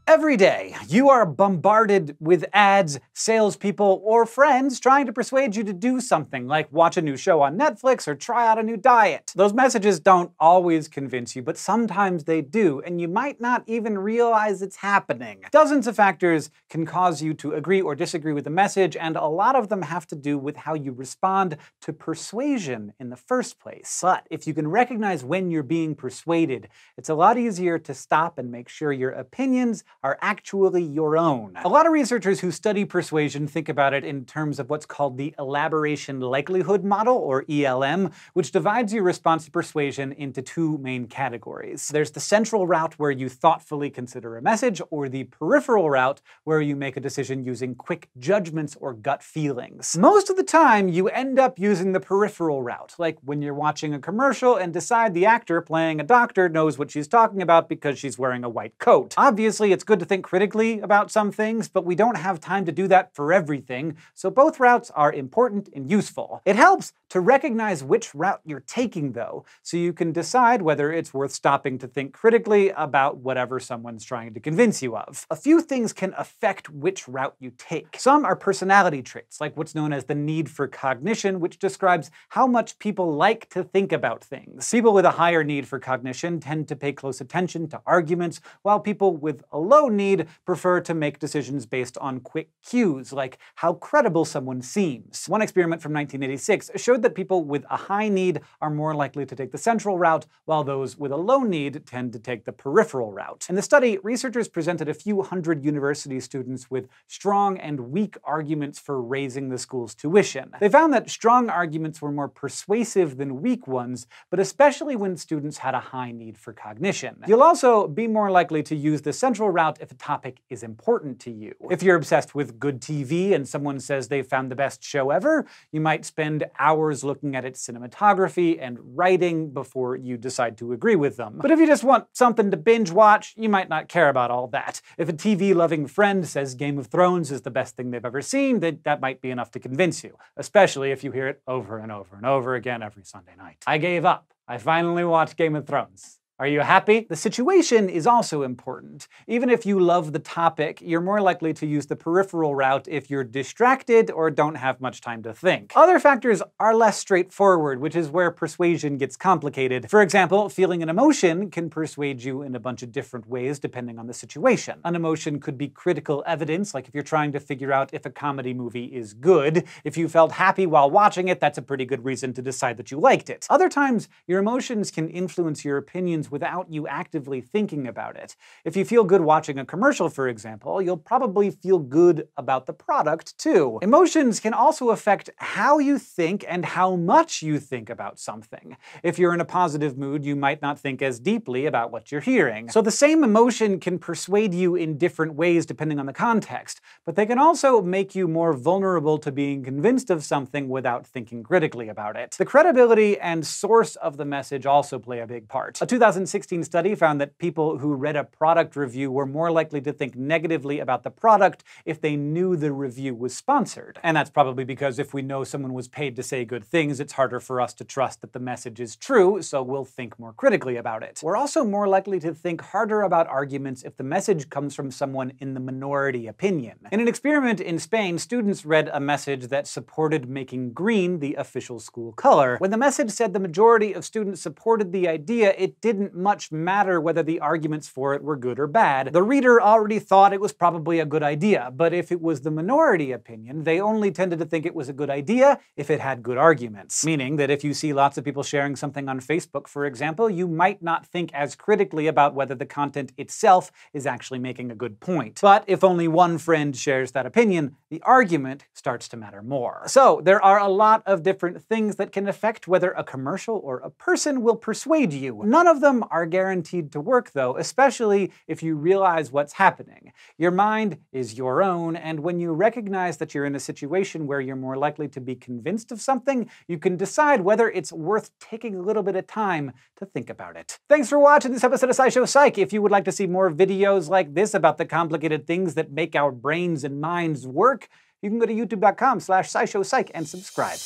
Every day, you are bombarded with ads, salespeople, or friends trying to persuade you to do something, like watch a new show on Netflix or try out a new diet. Those messages don't always convince you, but sometimes they do, and you might not even realize it's happening. Dozens of factors can cause you to agree or disagree with the message, and a lot of them have to do with how you respond to persuasion in the first place. But if you can recognize when you're being persuaded, it's a lot easier to stop and make sure your opinions are actually your own. A lot of researchers who study persuasion think about it in terms of what's called the elaboration likelihood model, or ELM, which divides your response to persuasion into two main categories. There's the central route, where you thoughtfully consider a message, or the peripheral route, where you make a decision using quick judgments or gut feelings. Most of the time, you end up using the peripheral route, like when you're watching a commercial and decide the actor playing a doctor knows what she's talking about because she's wearing a white coat. Obviously, it's good to think critically about some things, but we don't have time to do that for everything, so both routes are important and useful. It helps to recognize which route you're taking, though, so you can decide whether it's worth stopping to think critically about whatever someone's trying to convince you of. A few things can affect which route you take. Some are personality traits, like what's known as the need for cognition, which describes how much people like to think about things. People with a higher need for cognition tend to pay close attention to arguments, while people with a low need prefer to make decisions based on quick cues, like how credible someone seems. One experiment from 1986 showed that people with a high need are more likely to take the central route, while those with a low need tend to take the peripheral route. In the study, researchers presented a few hundred university students with strong and weak arguments for raising the school's tuition. They found that strong arguments were more persuasive than weak ones, but especially when students had a high need for cognition. You'll also be more likely to use the central route if a topic is important to you. If you're obsessed with good TV and someone says they found the best show ever, you might spend hours looking at its cinematography and writing before you decide to agree with them. But if you just want something to binge watch, you might not care about all that. If a TV-loving friend says Game of Thrones is the best thing they've ever seen, then that might be enough to convince you, especially if you hear it over and over and over again every Sunday night. I gave up. I finally watched Game of Thrones. Are you happy? The situation is also important. Even if you love the topic, you're more likely to use the peripheral route if you're distracted or don't have much time to think. Other factors are less straightforward, which is where persuasion gets complicated. For example, feeling an emotion can persuade you in a bunch of different ways depending on the situation. An emotion could be critical evidence, like if you're trying to figure out if a comedy movie is good. If you felt happy while watching it, that's a pretty good reason to decide that you liked it. Other times, your emotions can influence your opinions without you actively thinking about it. If you feel good watching a commercial, for example, you'll probably feel good about the product too. Emotions can also affect how you think and how much you think about something. If you're in a positive mood, you might not think as deeply about what you're hearing. So the same emotion can persuade you in different ways depending on the context, but they can also make you more vulnerable to being convinced of something without thinking critically about it. The credibility and source of the message also play a big part. A 2016 study found that people who read a product review were more likely to think negatively about the product if they knew the review was sponsored. And that's probably because if we know someone was paid to say good things, it's harder for us to trust that the message is true, so we'll think more critically about it. We're also more likely to think harder about arguments if the message comes from someone in the minority opinion. In an experiment in Spain, students read a message that supported making green the official school color. When the message said the majority of students supported the idea, it didn't much matter whether the arguments for it were good or bad. The reader already thought it was probably a good idea, but if it was the minority opinion, they only tended to think it was a good idea if it had good arguments. Meaning that if you see lots of people sharing something on Facebook, for example, you might not think as critically about whether the content itself is actually making a good point. But if only one friend shares that opinion, the argument starts to matter more. So there are a lot of different things that can affect whether a commercial or a person will persuade you. None of them are guaranteed to work, though, especially if you realize what's happening. Your mind is your own, and when you recognize that you're in a situation where you're more likely to be convinced of something, you can decide whether it's worth taking a little bit of time to think about it. Thanks for watching this episode of SciShow Psych. If you would like to see more videos like this about the complicated things that make our brains and minds work, you can go to youtube.com/SciShowPsych and subscribe.